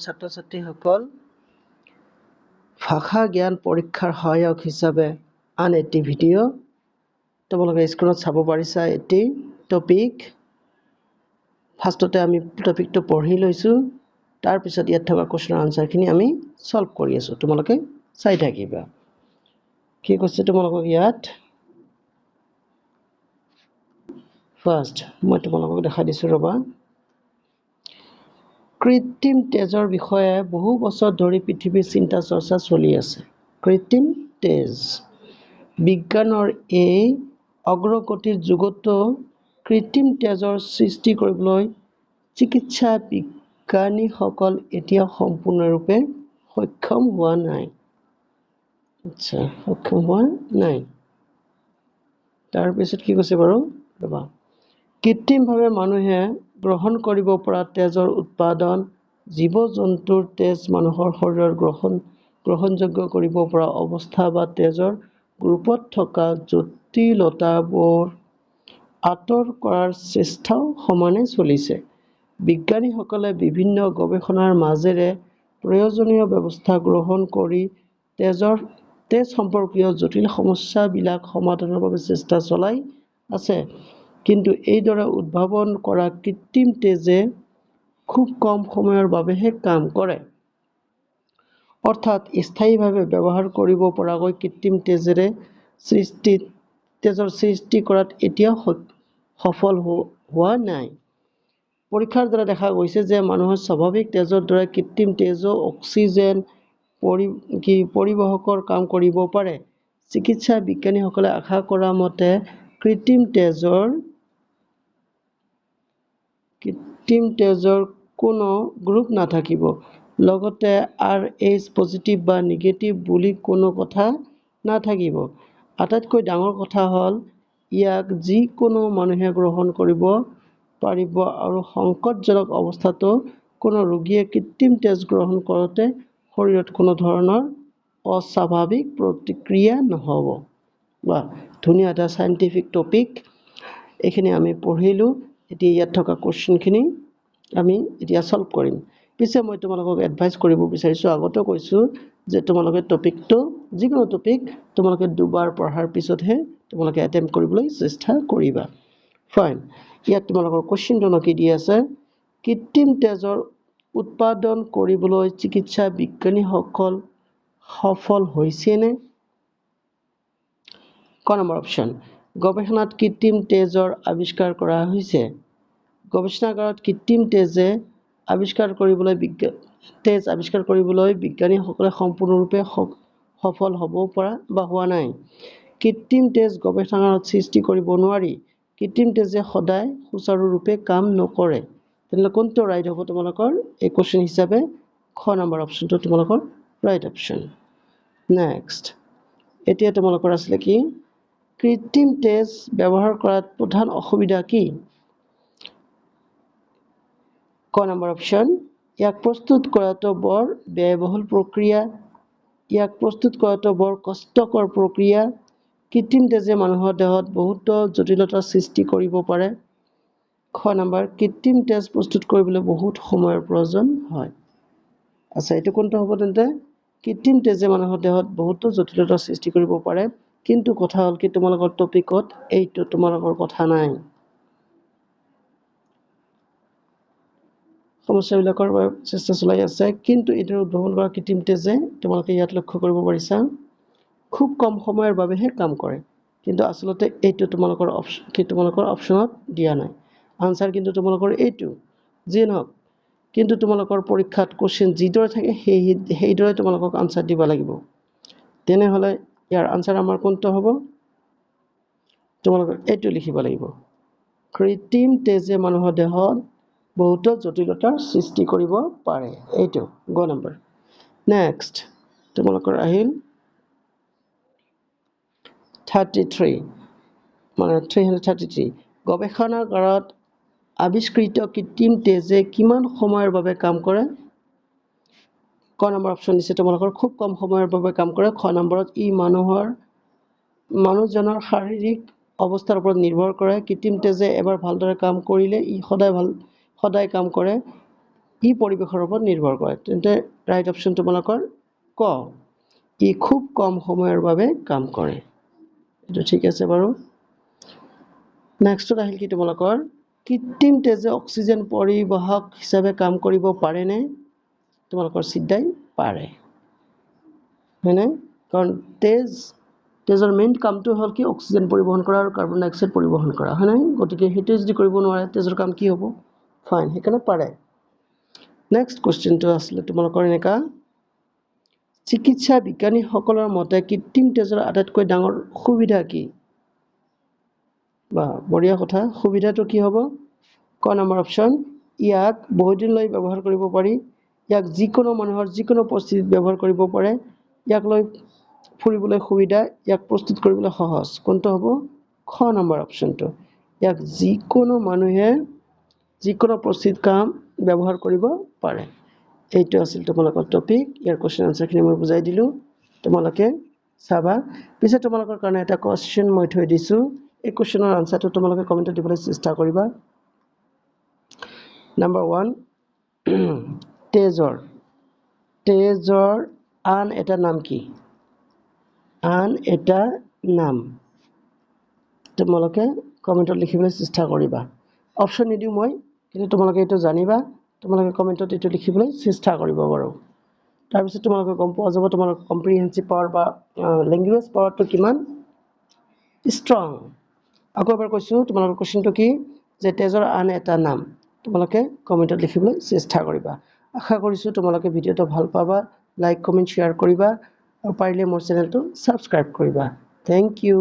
ছাত্ৰ-ছাত্ৰীসকল ভাষা জ্ঞান পৰীক্ষাৰ সহায়ক হিচাপে আন এটি ভিডিঅ' তোমালোকে স্ক্ৰীনত চাব পাৰিছা। এটি টপিক ফাৰ্ষ্টতে আমি টপিকটো পঢ়ি লৈছোঁ, তাৰপিছত ইয়াত থকা কুৱেশ্যনৰ আনচাৰখিনি আমি সলভ কৰি আছোঁ। তোমালোকে চাই থাকিবা কি কৈছে তোমালোকক ইয়াত। ফাৰ্ষ্ট মই তোমালোকক দেখাই দিছোঁ ৰ'বা। কৃত্ৰিম তেজৰ বিষয়ে বহু বছৰ ধৰি পৃথিৱীৰ চিন্তা চৰ্চা চলি আছে। কৃত্ৰিম তেজ বিজ্ঞানৰ এই অগ্ৰগতিৰ যুগতো কৃত্ৰিম তেজৰ সৃষ্টি কৰিবলৈ চিকিৎসা বিজ্ঞানীসকল এতিয়াও সম্পূৰ্ণৰূপে সক্ষম হোৱা নাই। সক্ষম হোৱা নাই। তাৰপিছত কি কৈছে বাৰু ৰ'বা। কৃত্ৰিমভাৱে মানুহে গ্ৰহণ কৰিব পৰা তেজৰ উৎপাদন, জীৱ-জন্তুৰ তেজ মানুহৰ শৰীৰৰ গ্ৰহণযোগ্য কৰিব পৰা অৱস্থা বা তেজৰ গ্ৰুপত থকা জটিলতাবোৰ আঁতৰ কৰাৰ চেষ্টাও সমানে চলিছে। বিজ্ঞানীসকলে বিভিন্ন গৱেষণাৰ মাজেৰে প্ৰয়োজনীয় ব্যৱস্থা গ্ৰহণ কৰি তেজ সম্পৰ্কীয় জটিল সমস্যাবিলাক সমাধানৰ বাবে চেষ্টা চলাই আছে। কিন্তু এইদৰে উদ্ভাৱন কৰা কৃত্ৰিম তেজে খুব কম সময়ৰ বাবেহে কাম কৰে। অৰ্থাৎ স্থায়ীভাৱে ব্যৱহাৰ কৰিব পৰাকৈ কৃত্ৰিম তেজৰ সৃষ্টি কৰাত এতিয়াও সফল হোৱা নাই। পৰীক্ষাৰ দ্বাৰা দেখা গৈছে যে মানুহৰ স্বাভাৱিক তেজৰ দৰে কৃত্ৰিম তেজো অক্সিজেন পৰিবহকৰ কাম কৰিব পাৰে। চিকিৎসা বিজ্ঞানীসকলে আশা কৰা মতে কৃত্ৰিম তেজৰ কোনো গ্ৰুপ নাথাকিব। লগতে RH পজিটিভ বা নিগেটিভ বুলি কোনো কথা নাথাকিব। আটাইতকৈ ডাঙৰ কথা হ'ল ইয়াক যিকোনো মানুহে গ্ৰহণ কৰিব পাৰিব আৰু সংকটজনক অৱস্থাতো কোনো ৰোগীয়ে কৃত্ৰিম তেজ গ্ৰহণ কৰোঁতে শৰীৰত কোনো ধৰণৰ অস্বাভাৱিক প্ৰতিক্ৰিয়া নহ'ব। বা ধুনীয়া এটা চাইণ্টিফিক টপিক এইখিনি আমি পঢ়িলোঁ। এতিয়া ইয়াত থকা কুৱেশ্যনখিনি আমি এতিয়া সলভ কৰিম। পিছে মই তোমালোকক এডভাইচ কৰিব বিচাৰিছোঁ, আগতেও কৈছোঁ যে তোমালোকে টপিকটো যিকোনো টপিক তোমালোকে দুবাৰ পঢ়াৰ পিছতহে তোমালোকে এটেম্প্ট কৰিবলৈ চেষ্টা কৰিবা। ফাইন, ইয়াত তোমালোকৰ কুৱেশ্যনটো কি দি আছে, কৃত্ৰিম তেজৰ উৎপাদন কৰিবলৈ চিকিৎসা বিজ্ঞানীসকল সফল হৈছেনে? ক নম্বৰ অপশ্যন, গৱেষণাত কৃত্ৰিম তেজৰ আৱিষ্কাৰ কৰা হৈছে। গৱেষণাগাৰত কৃত্ৰিম তেজ আৱিষ্কাৰ কৰিবলৈ বিজ্ঞানীসকলে সম্পূৰ্ণৰূপে সফল হ'ব পৰা বা হোৱা নাই। কৃত্ৰিম তেজ গৱেষণাগাৰত সৃষ্টি কৰিব নোৱাৰি। কৃত্ৰিম তেজে সদায় সুচাৰুৰূপে কাম নকৰে। তেনেহ'লে কোনটো ৰাইট হ'ব তোমালোকৰ এই কুৱেশ্যন হিচাপে? খ নম্বৰ অপশ্যনটো তোমালোকৰ ৰাইট অপশ্যন। নেক্সট, এতিয়া তোমালোকৰ আছিলে কি, কৃত্ৰিম তেজ ব্যৱহাৰ কৰাত প্ৰধান অসুবিধা কি? ক নম্বৰ অপশ্যন, ইয়াক প্ৰস্তুত কৰাটো বৰ ব্যয়বহুল প্ৰক্ৰিয়া। ইয়াক প্ৰস্তুত কৰাটো বৰ কষ্টকৰ প্ৰক্ৰিয়া। কৃত্ৰিম তেজে মানুহৰ দেহত বহুতো জটিলতাৰ সৃষ্টি কৰিব পাৰে। খ নম্বৰ, কৃত্ৰিম তেজ প্ৰস্তুত কৰিবলৈ বহুত সময়ৰ প্ৰয়োজন হয়। আচ্ছা, এইটো কোনটো হ'ব তেন্তে? কৃত্ৰিম তেজে মানুহৰ দেহত বহুতো জটিলতাৰ সৃষ্টি কৰিব পাৰে। কিন্তু কথা হ'ল কি, তোমালোকৰ টপিকত এইটো তোমালোকৰ কথা নাই। সমস্যাবিলাকৰ বাবে চেষ্টা চলাই আছে, কিন্তু এইদৰে উদ্ভাৱন কৰা কৃত্ৰিম তেজে তোমালোকে ইয়াত লক্ষ্য কৰিব পাৰিছা খুব কম সময়ৰ বাবেহে কাম কৰে। কিন্তু আচলতে এইটো তোমালোকৰ অপশ্যনত দিয়া নাই। আনচাৰ কিন্তু তোমালোকৰ এইটো যিয়ে নহওক, কিন্তু তোমালোকৰ পৰীক্ষাত কুৱেশ্যন যিদৰে থাকে সেইদৰে তোমালোকক আনচাৰ দিব লাগিব। তেনেহ'লে ইয়াৰ আনচাৰ আমাৰ কোনটো হ'ব? তোমালোকৰ এইটো লিখিব লাগিব, কৃত্ৰিম তেজে মানুহৰ দেহত বহুতো জটিলতাৰ সৃষ্টি কৰিব পাৰে। এইটো গ নম্বৰ। নেক্সট তোমালোকৰ আহিল 333। গৱেষণাগাৰত আৱিষ্কৃত কৃত্ৰিম তেজে কিমান সময়ৰ বাবে কাম কৰে? ক নম্বৰ অপশ্যন দিছে তোমালোকৰ খুব কম সময়ৰ বাবে কাম কৰে। খ নম্বৰত ই মানুহজনৰ শাৰীৰিক অৱস্থাৰ ওপৰত নিৰ্ভৰ কৰে। কৃত্ৰিম তেজে এবাৰ ভালদৰে কাম কৰিলে ই সদায় কাম কৰে। ই পৰিৱেশৰ ওপৰত নিৰ্ভৰ কৰে তেন্তে ৰাইট অপশ্যন তোমালোকৰ ক ই খুব কম সময়ৰ বাবে কাম কৰে এইটো ঠিক আছে বাৰু নেক্সটত আহিল কি তোমালোকৰ কৃত্ৰিম তেজে অক্সিজেন পৰিবাহক হিচাপে কাম কৰিব পাৰেনে তোমালোকৰ সিদ্ধাই পাৰে হয়নে কাৰণ তেজৰ মেইন কামটো হ'ল কি অক্সিজেন পৰিবহন কৰা আৰু কাৰ্বন ডাই অক্সাইড পৰিবহন কৰা হয় নাই গতিকে সেইটো যদি কৰিব নোৱাৰে তেজৰ কাম কি হ'ব ফাইন সেইকাৰণে পাৰে নেক্সট কোৱেশ্চনটো আছিলে তোমালোকৰ এনেকা চিকিৎসা বিজ্ঞানীসকলৰ মতে কৃত্ৰিম তেজৰ আটাইতকৈ ডাঙৰ সুবিধা কি বা বঢ়িয়া কথা সুবিধাটো কি হ'ব ক নম্বৰ অপশ্যন ইয়াক বহুদিনলৈ ব্যৱহাৰ কৰিব পাৰি ইয়াক যিকোনো মানুহৰ যিকোনো পৰিস্থিতিত ব্যৱহাৰ কৰিব পাৰে ইয়াক লৈ ফুৰিবলৈ সুবিধা ইয়াক প্ৰস্তুত কৰিবলৈ সহজ কোনটো হ'ব খ নম্বৰ অপশ্যনটো ইয়াক যিকোনো মানুহে যিকোনো পৰিস্থিতিত কাম ব্যৱহাৰ কৰিব পাৰে এইটো আছিল তোমালোকৰ টপিক ইয়াৰ কোৱেশ্চন আনসাৰখিনি মই বুজাই দিলোঁ তোমালোকে চাবা পিছে তোমালোকৰ কাৰণে এটা কোৱেশ্চন মই থৈ দিছো এই কোৱেশ্চনৰ আনসাৰটো তোমালোকে কমেন্টত দিবলৈ চেষ্টা কৰিবা নাম্বাৰ 1 তেজৰ আন এটা নাম কি আন এটা নাম তোমালোকে কমেন্টত লিখিবলৈ চেষ্টা কৰিবা অপশ্যন নিদিও মই কিন্তু তোমালোকে এইটো জানিবা তোমালোকে কমেন্টত এইটো লিখিবলৈ চেষ্টা কৰিবা বাৰু তাৰ পিছত তোমালোকে গম পোৱা যাব তোমালোকৰ কম্প্ৰিহেনসিভ পাৱাৰ বা ল্যাঙ্গুৱেজ পাৱাৰটো কিমান ষ্ট্ৰং আকৌ এবাৰ কৈছো তোমালোকৰ কোৱেশ্চনটো কি যে তেজৰ আন এটা নাম তোমালোকে কমেন্টত লিখিবলৈ চেষ্টা কৰিবা আশা কৰিছো তোমালোকে ভিডিওটো ভাল পাবা লাইক কমেন্ট শেয়াৰ কৰিবা আৰু পাৰিলে মোৰ চেনেলটো সাবস্ক্ৰাইব কৰিবা থ্যাংক ইউ